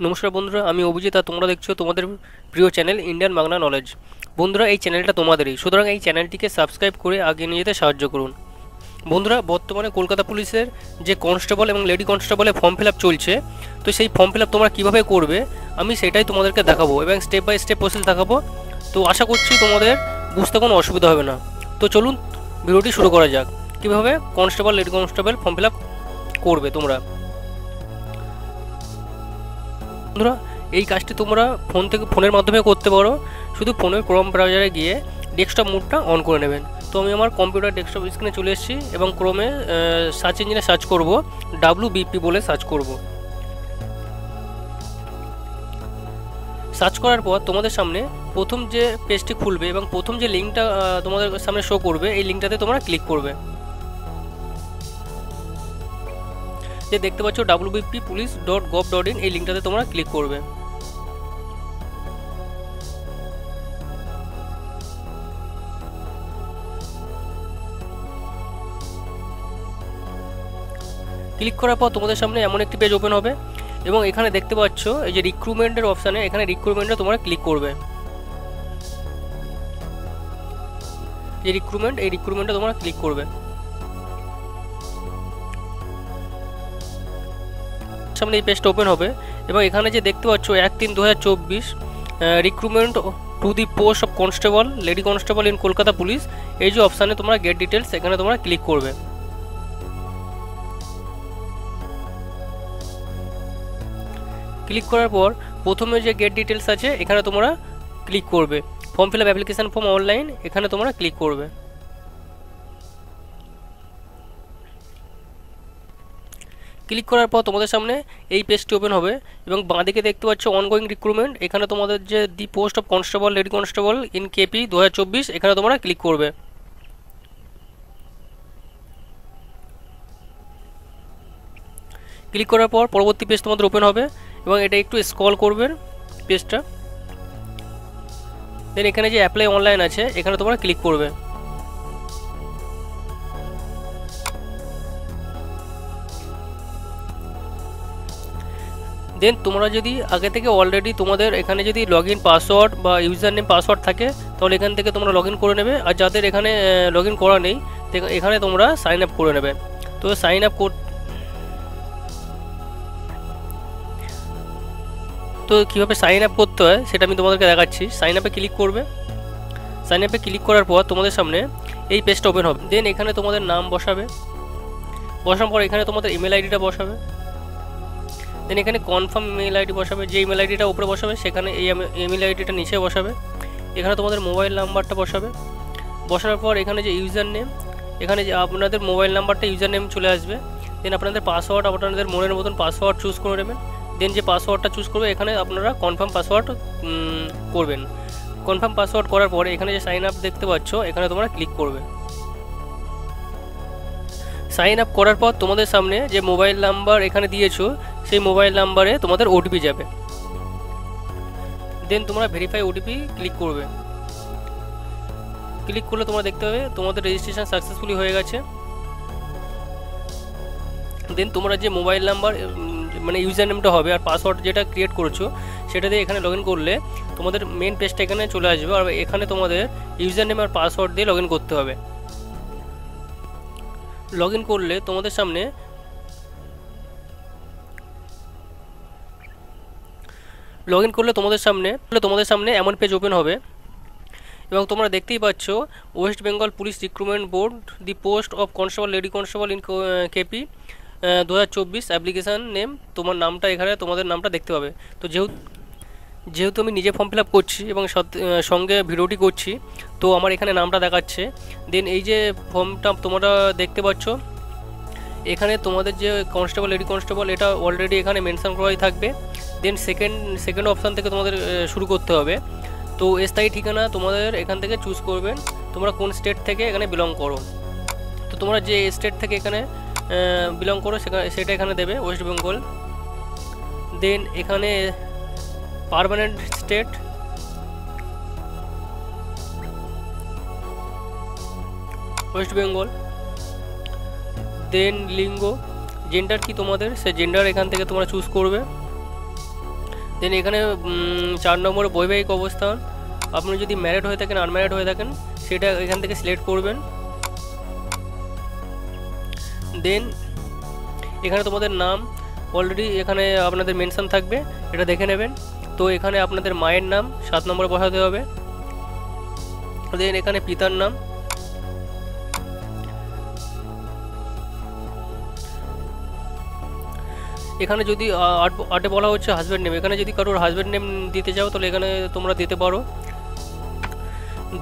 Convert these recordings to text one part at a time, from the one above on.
নমস্কার বন্ধুরা, আমি অভিজিৎ আর তোমরা দেখছো তোমাদের প্রিয় চ্যানেল ইন্ডিয়ান বাংলা নলেজ। বন্ধুরা, এই চ্যানেলটা তোমাদেরই, সুতরাং এই চ্যানেলটিকে সাবস্ক্রাইব করে আগিয়ে নিয়ে যেতে সাহায্য করুন। বন্ধুরা, বর্তমানে কলকাতা পুলিশের যে কনস্টেবল এবং লেডি কনস্টেবলের ফর্ম ফিল আপ চলছে, তো সেই ফর্ম ফিল আপ তোমরা কীভাবে করবে আমি সেটাই তোমাদেরকে দেখাবো এবং স্টেপ বাই স্টেপ প্রসেস দেখাবো। তো আশা করছি তোমাদের বুঝতে কোনো অসুবিধা হবে না। তো চলুন ভিডিওটি শুরু করা যাক। কীভাবে constable lady constable form fill up করবে তোমরা। বন্ধুরা, এই কাজটি তোমরা ফোনের মাধ্যমে করতে পারো। শুধু ফোনের ক্রোম ব্রাউজারে গিয়ে ডেস্কটপ মোডটা অন করে নেবেন। তো আমি আমার কম্পিউটার ডেস্কটপ স্ক্রিনে চলে এসেছি এবং ক্রোমে সার্চ ইঞ্জিনে সার্চ করব, WBP বলে সার্চ করব। সার্চ করার পর তোমাদের সামনে প্রথম যে পেজটি খুলবে এবং প্রথম যে লিঙ্কটা তোমাদের সামনে শো করবে, এই লিঙ্কটাতে তোমরা ক্লিক করবে। যে দেখতে পাচ্ছ wbppolice.gov.in, এই লিঙ্কটাতে তোমরা ক্লিক করবে। ক্লিক করার পর তোমাদের সামনে এমন একটি পেজ ওপেন হবে এবং এখানে দেখতে পাচ্ছ এই যে রিক্রুটমেন্টের অপশানে, এখানে রিক্রুটমেন্টে তোমরা ক্লিক করবে। এই রিক্রুটমেন্টে তোমরা ক্লিক করবে। সামনে এই পেজটা ওপেন হবে এবং এখানে যে দেখতে পাচ্ছ 1/3/2024 recruitment to the post of constable lady constable in Kolkata police, এই যে অপশানে তোমরা গেট ডিটেলস, এখানে তোমরা ক্লিক করবে। ক্লিক করার পর প্রথমে যে গেট ডিটেলস আছে এখানে তোমরা ক্লিক করবে। Form fill up application form online, এখানে তোমরা ক্লিক করবে। ক্লিক করার পর তোমাদের সামনে এই পেজটি ওপেন হবে এবং বাঁদিকে দেখতে পাচ্ছ অনগোয়িং রিক্রুটমেন্ট, এখানে তোমাদের যে the post of constable lady constable in KP 2024, এখানে তোমরা ক্লিক করবে। ক্লিক করার পর পরবর্তী পেজ তোমাদের ওপেন হবে এবং এটা একটু স্ক্রল করবেন পেজটা। দেন এখানে যে অ্যাপ্লাই অনলাইন আছে এখানে তোমরা ক্লিক করবে। দেন তোমরা যদি আগে থেকে অলরেডি তোমাদের এখানে যদি লগ ইন পাসওয়ার্ড বা ইউজার নেম পাসওয়ার্ড থাকে তাহলে এখান থেকে তোমরা লগ ইন করে নেবে, আর যাদের এখানে লগ ইন করা নেই এখানে তোমরা সাইন আপ করে নেবে। তো সাইন আপ তো কীভাবে সাইন আপ করতে হয় সেটা আমি তোমাদেরকে দেখাচ্ছি। সাইন আপে ক্লিক করবে। সাইন আপে ক্লিক করার পর তোমাদের সামনে এই পেজটা ওপেন হবে। দেন এখানে তোমাদের নাম বসাবে, বসানোর পর এখানে তোমাদের ইমেল আইডিটা বসাবে। দেন এখানে কনফার্ম ইমেল আইডি বসাবে, যে ইমেল আইডিটা উপরে বসাবে সেখানে এই ইমেল আইডিটা নিচে বসাবে। এখানে তোমাদের মোবাইল নাম্বারটা বসাবে। বসানোর পর এখানে যে ইউজার নেম, এখানে যে আপনাদের মোবাইল নাম্বারটা ইউজার নেম চলে আসবে। দেন আপনাদের পাসওয়ার্ড আপনাদের মনের মতন পাসওয়ার্ড চুজ করে নেবেন। দেন যে পাসওয়ার্ডটা চুজ করবে এখানে আপনারা কনফার্ম পাসওয়ার্ড করবেন। কনফার্ম পাসওয়ার্ড করার পরে এখানে যে সাইন আপ দেখতে পাচ্ছ এখানে তোমরা ক্লিক করবে। সাইন আপ করার পর তোমাদের সামনে যে মোবাইল নাম্বার এখানে দিয়েছো সেই মোবাইল নাম্বারে তোমাদের ওটিপি যাবে। দেন তোমরা ভেরিফাই ওটিপি ক্লিক করবে। ক্লিক করলে তোমরা দেখতে পাবে তোমাদের রেজিস্ট্রেশন সাকসেসফুলি হয়ে গেছে। দেন তোমরা যে মোবাইল নাম্বার মানে ইউজার নেমটা হবে আর পাসওয়ার্ড যেটা ক্রিয়েট করেছো সেটা দিয়ে এখানে লগ ইন করলে তোমাদের মেন পেজটা এখানে চলে আসবে, আর এখানে তোমাদের ইউজার নেম আর পাসওয়ার্ড দিয়ে লগ ইন করতে হবে। লগ ইন করলে তোমাদের সামনে তোমাদের সামনে এমন পেজ ওপেন হবে এবং তোমরা দেখতেই পাচ্ছ West Bengal police recruitment board the post of constable lady constable in KP 2024 application name, তোমার নামটা এখানে তোমাদের নামটা দেখতে পাবে। তো যেহেতু আমি নিজে ফর্ম ফিল আপ করছি এবং সঙ্গে ভিডিওটি করছি, তো আমার এখানে নামটা দেখাচ্ছে। দেন এই যে ফর্মটা তোমরা দেখতে পাচ্ছ এখানে তোমাদের যে কনস্টেবল লেডি কনস্টেবল এটা অলরেডি এখানে মেনশন করাই থাকবে। দেন সেকেন্ড অপশান থেকে তোমাদের শুরু করতে হবে। তো স্থায়ী ঠিকানা তোমাদের এখান থেকে চুজ করবেন, তোমরা কোন স্টেট থেকে এখানে বিলং করো। তো তোমরা যে স্টেট থেকে এখানে বিলং করো সেটা এখানে দেবে, ওয়েস্ট বেঙ্গল। দেন এখানে পার্মানেন্ট স্টেট, ওয়েস্ট বেঙ্গল। দেন লিঙ্গ, জেন্ডার কি তোমাদের, সে জেন্ডার এখান থেকে তোমরা চুজ করবে। দেন এখানে 4 নম্বরে বৈবাহিক অবস্থান, আপনি যদি ম্যারিড হয়ে থাকেন আনম্যারিড হয়ে থাকেন সেটা এখান থেকে সিলেক্ট করবেন। দেন এখানে তোমাদের নাম অলরেডি এখানে আপনাদের মেনশন থাকবে, এটা দেখে নেবেন। তো এখানে আপনাদের মায়ের নাম 7 নম্বরে বসাতে হবে। দেন এখানে পিতার নাম, এখানে যদি আটে বলা হচ্ছে হাজব্যান্ড নেম, এখানে যদি কারোর হাজব্যান্ড নেম দিতে চাও তাহলে এখানে তোমরা দিতে পারো।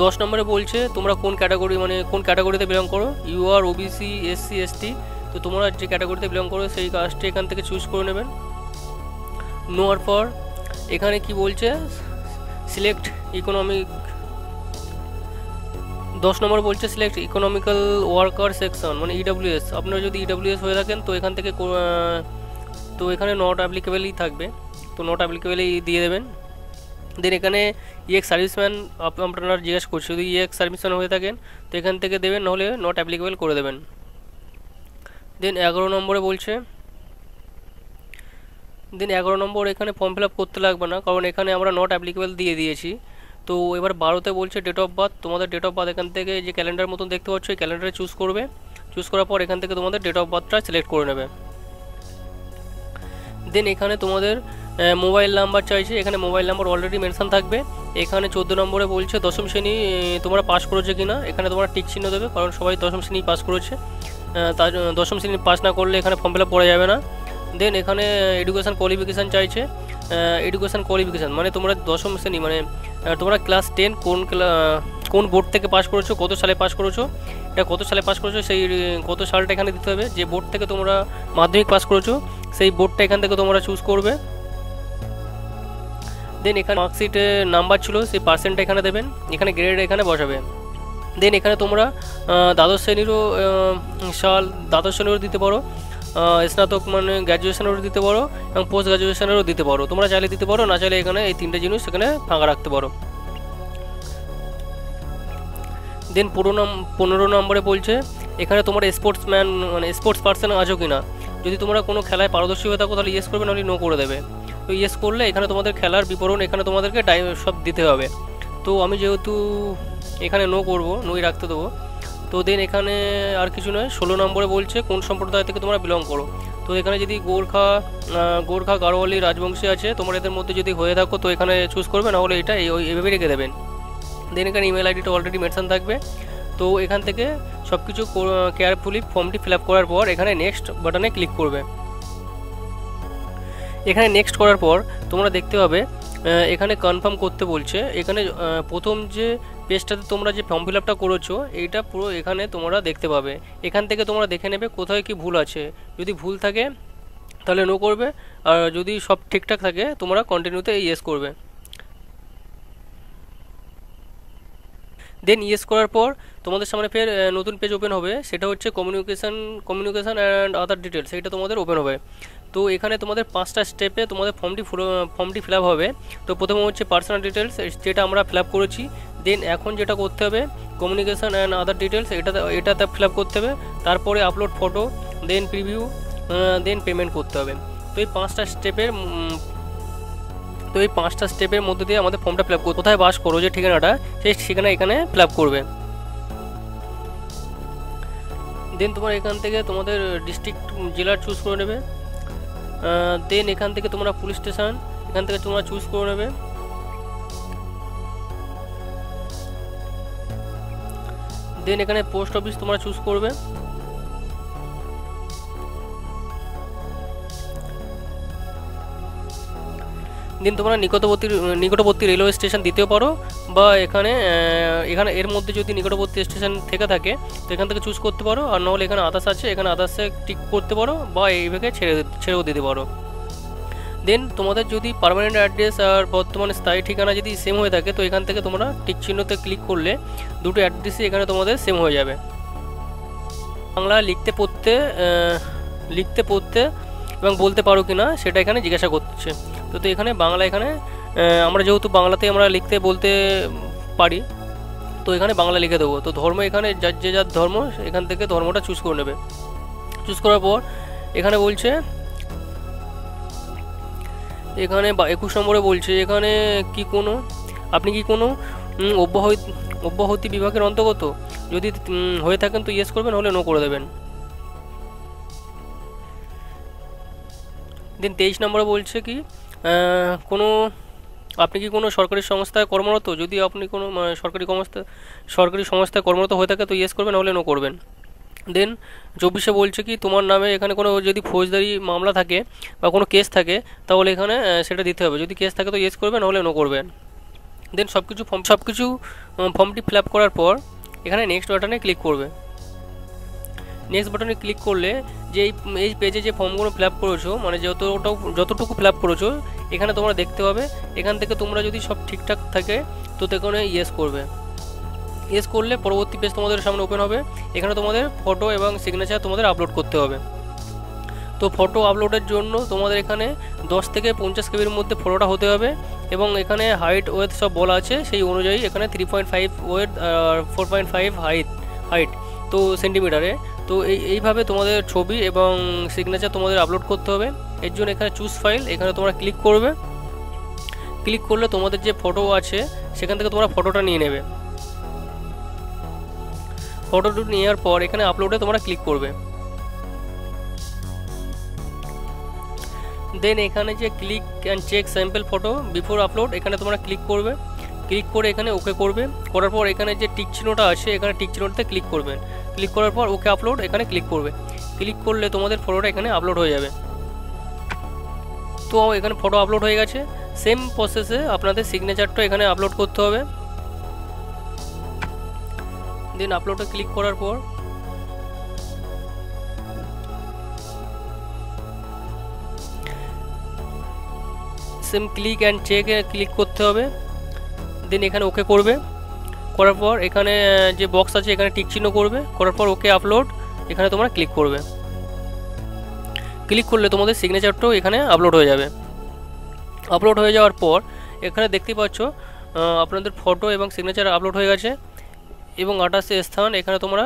10 নম্বরে বলছে তোমরা কোন ক্যাটাগরি মানে কোন ক্যাটাগরিতে বিলং করো, you are OBC SC ST, তো তোমরা যে ক্যাটাগরিতে বিলং করো সেই কাজটি এখান থেকে চুজ করে নেবেন। নেওয়ার পর এখানে কি বলছে সিলেক্ট ইকোনমিক, 10 নম্বর বলছে সিলেক্ট ইকোনমিক্যাল ওয়ার্কার সেকশন মানে ইডব্লিউএস, আপনারা যদি ইডব্লিউএস হয়ে থাকেন তো এখান থেকে তো এখানে নট অ্যাপ্লিকেবলই থাকবে, তো নট অ্যাপ্লিকেবলই দিয়ে দেবেন। দেন এখানে ইএক্স সার্ভিসম্যান আপনারা জিজ্ঞেস করছে, যদি ইএক্স সার্ভিসম্যান হয়ে থাকেন তো এখান থেকে দেবেন, নাহলে নট অ্যাপ্লিকেবল করে দেবেন। দেন 11 নম্বরে বলছে, দেন 11 নম্বর এখানে ফর্ম ফিল আপ করতে লাগবে না, কারণ এখানে আমরা নট অ্যাপ্লিকেবল দিয়ে দিয়েছি। তো এবার 12তে বলছে ডেট অফ বার্থ, তোমাদের ডেট অফ বার্থ এখান থেকে যে ক্যালেন্ডার মতন দেখতে পাচ্ছ এই ক্যালেন্ডারে চুজ করবে, চুজ করার পর এখান থেকে তোমাদের ডেট অফ বার্থটা সিলেক্ট করে নেবে। দেন এখানে তোমাদের মোবাইল নাম্বার চাইছে, এখানে মোবাইল নাম্বার অলরেডি মেনশন থাকবে। এখানে 14 নম্বরে বলছে দশম শ্রেণী তোমরা পাস করেছো কিনা, এখানে তোমরা টিক চিহ্ন দেবে, কারণ সবাই দশম শ্রেণী পাস করেছে, তার দশম শ্রেণী পাস না করলে এখানে ফর্ম ফিল আপ করা যাবে না। দেন এখানে এডুকেশান কোয়ালিফিকেশান চাইছে, এডুকেশান কোয়ালিফিকেশান মানে তোমরা দশম শ্রেণী মানে তোমরা ক্লাস 10 কোন বোর্ড থেকে পাস করেছো, কত সালে পাস করেছো, এটা কত সালে পাস করেছো সেই কত সালটা এখানে দিতে হবে। যে বোর্ড থেকে তোমরা মাধ্যমিক পাস করেছো সেই বোর্ডটা এখান থেকে তোমরা চুজ করবে। দেন এখানে মার্কশিটে নাম্বার ছিল সেই পার্সেন্টটা এখানে দেবেন, এখানে গ্রেড এখানে বসাবে। দেন এখানে তোমরা দ্বাদশ শ্রেণীরও দ্বাদশ শ্রেণীরও দিতে পারো, স্নাতক মানে গ্র্যাজুয়েশনেরও দিতে পারো এবং পোস্ট গ্র্যাজুয়েশনেরও দিতে পারো, তোমরা চাইলে দিতে পারো, না চাইলে এখানে এই 3টে জিনিস এখানে ফাঁকা রাখতে পারো। দেন 15 নম্বরে বলছে এখানে তোমার স্পোর্টসম্যান মানে স্পোর্টস পার্সন আছো কি না, যদি তোমরা কোনো খেলায় পারদর্শী হয়ে থাকো তাহলে ইয়েস করবে, নাহলে নো করে দেবে। তো ইয়েস করলে এখানে তোমাদের খেলার বিবরণ এখানে তোমাদেরকে সব দিতে হবে। তো আমি যেহেতু এখানে নো করব, নোই রাখতে দেবো। তো দেন এখানে আর কিছু নয়। 16 নম্বরে বলছে কোন সম্প্রদায় থেকে তোমরা বিলং করো, তো এখানে যদি গোর্খা গাড়োয়ালি রাজবংশী আছে তোমরা এদের মধ্যে যদি হয়ে থাকো তো এখানে চুজ করবে, না হলে এটা এইভাবে রেখে দেবেন। দেন এখানে ইমেল আইডিটা অলরেডি মেনশন থাকবে। তো এখান থেকে সব কিছু কেয়ারফুলি ফর্মটি ফিল আপ করার পর এখানে নেক্সট বাটনে ক্লিক করবে। এখানে নেক্সট করার পর তোমরা দেখতে পাবে এখানে কনফার্ম করতে বলছে। এখানে প্রথম যে পেজটাতে তোমরা যে ফর্ম ফিল আপটা করেছো এইটা পুরো এখানে তোমরা দেখতে পাবে, এখান থেকে তোমরা দেখে নেবে কোথায় কি ভুল আছে, যদি ভুল থাকে তাহলে নো করবে, আর যদি সব ঠিকঠাক থাকে তোমরা কন্টিনিউতে ইয়েস করবে। দেন ইয়েস করার পর তোমাদের সামনে ফের নতুন পেজ ওপেন হবে, সেটা হচ্ছে কমিউনিকেশান অ্যান্ড আদার ডিটেলস, এটা তোমাদের ওপেন হবে। তো এখানে তোমাদের 5টা স্টেপে তোমাদের ফর্মটি ফিল আপ হবে। তো প্রথমে হচ্ছে পার্সোনাল ডিটেলস, যেটা আমরা ফিল আপ করেছি। দেন এখন যেটা করতে হবে কমিউনিকেশান অ্যান্ড আদার ডিটেলস, এটাতে ফিল আপ করতে হবে। তারপরে আপলোড ফটো, দেন প্রিভিউ, দেন পেমেন্ট করতে হবে। তো এই 5টা স্টেপের মধ্যে দিয়ে আমাদের ফর্মটা ফিল আপ করতে, কোথায় বাস করো যে ঠিকানাটা সেই ঠিকানা এখানে ফিল আপ করবে। দেন তোমরা এখান থেকে তোমাদের ডিস্ট্রিক্ট জেলার চুজ করে নেবে। দেন এখান থেকে তোমরা পুলিশ স্টেশন এখান থেকে তোমরা চুজ করে নেবে। দেন এখানে পোস্ট অফিস তোমরা চুজ করবে। দেন তোমরা নিকটবর্তী রেলওয়ে স্টেশন দিতেও পারো, বা এখানে এর মধ্যে যদি নিকটবর্তী স্টেশন থেকে থাকে তো এখান থেকে চুজ করতে পারো, আর নাহলে এখানে আদার্স আছে এখানে আদার্সে টিক করতে পারো, বা এইভাবে ছেড়েও দিতে পারো। দেন তোমাদের যদি পার্মানেন্ট অ্যাড্রেস আর বর্তমানে স্থায়ী ঠিকানা যদি সেম হয়ে থাকে তো এখান থেকে তোমরা টিক চিহ্নতে ক্লিক করলে দুটো অ্যাড্রেসই এখানে তোমাদের সেম হয়ে যাবে। বাংলা লিখতে পড়তে এবং বলতে পারো কিনা সেটা এখানে জিজ্ঞাসা করছে। তো এখানে বাংলা, এখানে আমরা যেহেতু বাংলাতে আমরা লিখতে বলতে পারি তো এখানে বাংলা লিখে দেবো। তো ধর্ম এখানে যার ধর্ম এখান থেকে ধর্মটা চুজ করে নেবে। চুজ করার পর এখানে বলছে এখানে 21 নম্বরে বলছে এখানে কি কোনো আপনি কি কোনো অব্যাহতি বিভাগের অন্তর্গত, যদি হয়ে থাকেন তো ইয়েস করবেন, হলে নো করে দেবেন। দেন 23 নম্বরে বলছে কি কোনো আপনি কি কোনো সরকারি সংস্থায় কর্মরত, যদি আপনি কোনো সরকারি সংস্থায় কর্মরত হয়ে থাকে তো ইয়েস করবেন, হলে নো করবেন। দেন 24-এ বলছে কি তোমার নামে এখানে কোনো যদি ফৌজদারি মামলা থাকে বা কোনো কেস থাকে তাহলে এখানে সেটা দিতে হবে, যদি কেস থাকে তো ইয়েস করবেন, হলে নো করবেন। দেন সব কিছু ফর্মটি ফিল আপ করার পর এখানে নেক্সট বাটনে ক্লিক করবে। নেক্সট বাটনে ক্লিক করলে যে এই পেজে যে ফর্মগুলো ফিল আপ করেছো, মানে যতটুকু ফিল আপ করেছো এখানে তোমরা দেখতে পাবে। এখান থেকে তোমরা যদি সব ঠিকঠাক থাকে তো এখানে ইয়েস করবে। ইয়েস করলে পরবর্তী পেজ তোমাদের সামনে ওপেন হবে। এখানে তোমাদের ফটো এবং সিগনেচার তোমাদের আপলোড করতে হবে। তো ফটো আপলোডের জন্য তোমাদের এখানে 10 থেকে 50 কেবির মধ্যে ফটোটা হতে হবে, এবং এখানে হাইট ওয়েথ সব বলা আছে, সেই অনুযায়ী এখানে 3.5 ওয়েথ আর 4.5 হাইট তো সেন্টিমিটারে। তো এইভাবে তোমাদের ছবি এবং সিগনেচার তোমাদের আপলোড করতে হবে। এর জন্য এখানে চুজ ফাইল, এখানে তোমরা ক্লিক করবে। ক্লিক করলে তোমাদের যে ফটো আছে সেখান থেকে তোমরা ফটোটা নিয়ে নেবে। ফটোটা নেওয়ার পর এখানে আপলোডে তোমরা ক্লিক করবে। দেন এখানে যে click and check sample photo before upload, এখানে তোমরা ক্লিক করবে। ক্লিক করে এখানে ওকে করবে। করার পর এখানে যে টিক চিহ্নটা আছে এখানে টিক চিহ্নটাতে ক্লিক করবেন। ক্লিক করার পর ওকে আপলোড এখানে ক্লিক করবে। ক্লিক করলে তোমাদের ফটোটা এখানে আপলোড হয়ে যাবে। তো এখানে ফটো আপলোড হয়ে গেছে। সেম প্রসেসে আপনাদের সিগনেচারটা এখানে আপলোড করতে হবে। দেন আপলোডে ক্লিক করার পর সেম ক্লিক অ্যান্ড চেকে ক্লিক করতে হবে। দেন এখানে ওকে করবে। করার পর এখানে যে বক্স আছে এখানে টিক চিহ্ন করবে। করার পর ওকে আপলোড এখানে তোমরা ক্লিক করবে। ক্লিক করলে তোমাদের সিগনেচারটাও এখানে আপলোড হয়ে যাবে। আপলোড হয়ে যাওয়ার পর এখানে দেখতে পাচ্ছ আপনাদের ফটো এবং সিগনেচার আপলোড হয়ে গেছে, এবং 28 স্থান এখানে তোমরা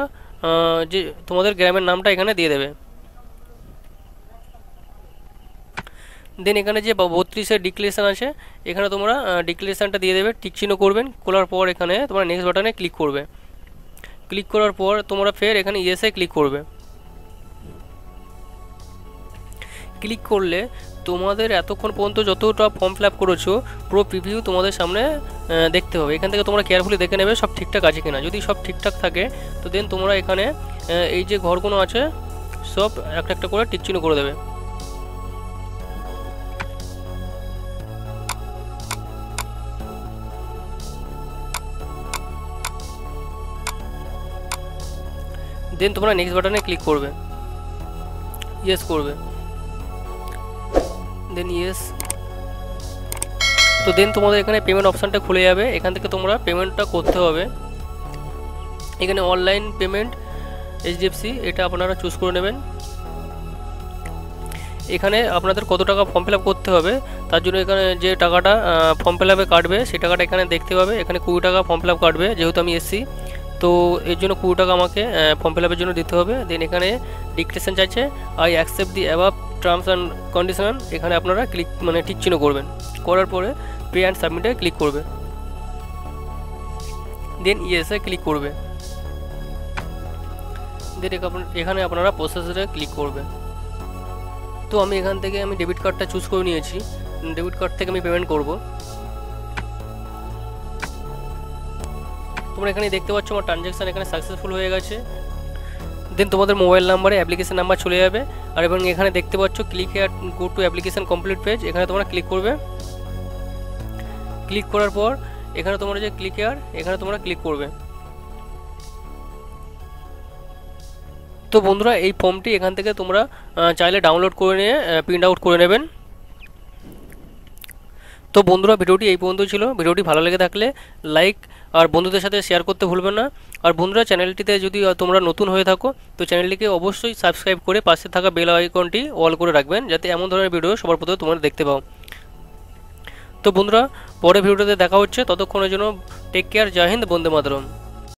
যে তোমাদের গ্রামের নামটা এখানে দিয়ে দেবে। দেন এখানে যে 32-এর ডিক্লারেশন আছে এখানে তোমরা ডিক্লারেশনটা দিয়ে দেবে, টিক চিহ্ন করবেন। করার পর এখানে তোমরা নেক্সট বাটনে ক্লিক করবে। ক্লিক করার পর তোমরা ফের এখানে ইয়েসে ক্লিক করবে। ক্লিক করলে তোমাদের এতক্ষণ পর্যন্ত যতটা ফর্ম ফিল আপ করেছো পুরো প্রিভিউ তোমাদের সামনে দেখতে হবে। এখান থেকে তোমরা কেয়ারফুলি দেখে নেবে সব ঠিকঠাক আছে কিনা। যদি সব ঠিকঠাক থাকে তো দেন তোমরা এখানে এই যে ঘরগুলো আছে সব একটা একটা করে টিক চিহ্ন করে দেবে। দেন তোমরা নেক্সট বাটনে ক্লিক করবে, ইয়েস করবে। দেন ইয়েস। তো দেন তোমাদের এখানে পেমেন্ট অপশানটা খুলে যাবে। এখান থেকে তোমরা পেমেন্টটা করতে হবে। এখানে অনলাইন পেমেন্ট HDFC এটা আপনারা চুজ করে নেবেন। এখানে আপনাদের কত টাকা ফর্ম ফিল আপ করতে হবে তার জন্য এখানে যে টাকাটা ফর্ম ফিল আপে কাটবে সেই টাকাটা এখানে দেখতে পাবে। এখানে 20 টাকা ফর্ম ফিল আপ কাটবে, যেহেতু আমি এসছি তো এর জন্য 20 টাকা আমাকে ফর্ম ফিল আপের জন্য দিতে হবে। দেন এখানে ডিক্টেশন চাইছে, I accept the above terms and condition, এখানে আপনারা ক্লিক মানে টিক চিহ্ন করবেন। করার পরে পে অ্যান্ড সাবমিটে ক্লিক করবে। দেন ইয়েসে ক্লিক করবে। দেন এখানে আপনারা প্রসেসরে ক্লিক করবে। তো আমি এখান থেকে ডেবিট কার্ডটা চুজ করে নিয়েছি। ডেবিট কার্ড থেকে আমি পেমেন্ট করব। তোমরা এখানে দেখতে পাচ্ছ আমার ট্রানজ্যাকশান এখানে সাকসেসফুল হয়ে গেছে। দেন তোমাদের মোবাইল নাম্বারে অ্যাপ্লিকেশন নাম্বার চলে যাবে। আর এবং এখানে দেখতে পাচ্ছ click here go to application complete page, এখানে তোমরা ক্লিক করবে। ক্লিক করার পর এখানে তোমরা যে ক্লিক হেয়ার এখানে তোমরা ক্লিক করবে। তো বন্ধুরা এই ফর্মটি এখান থেকে তোমরা চাইলে ডাউনলোড করে নিয়ে প্রিন্ট আউট করে নেবেন। তো বন্ধুরা ভিডিওটি এই পর্যন্ত ছিল। ভিডিওটি ভালো লেগে থাকলে লাইক আর বন্ধুদের সাথে শেয়ার করতে ভুলবেন না। আর বন্ধুরা চ্যানেলটিতে যদি তোমরা নতুন হয়ে থাকো তো চ্যানেলটিকে অবশ্যই সাবস্ক্রাইব করে পাশে থাকা বেল আইকনটি অল করে রাখবেন, যাতে এমন ধরনের ভিডিও সবার প্রথমে তোমরা দেখতে পাও। তো বন্ধুরা পরে ভিডিওতে দেখা হচ্ছে, ততক্ষণের জন্য টেক কেয়ার। জয় হিন্দ, বন্দে মাতরম।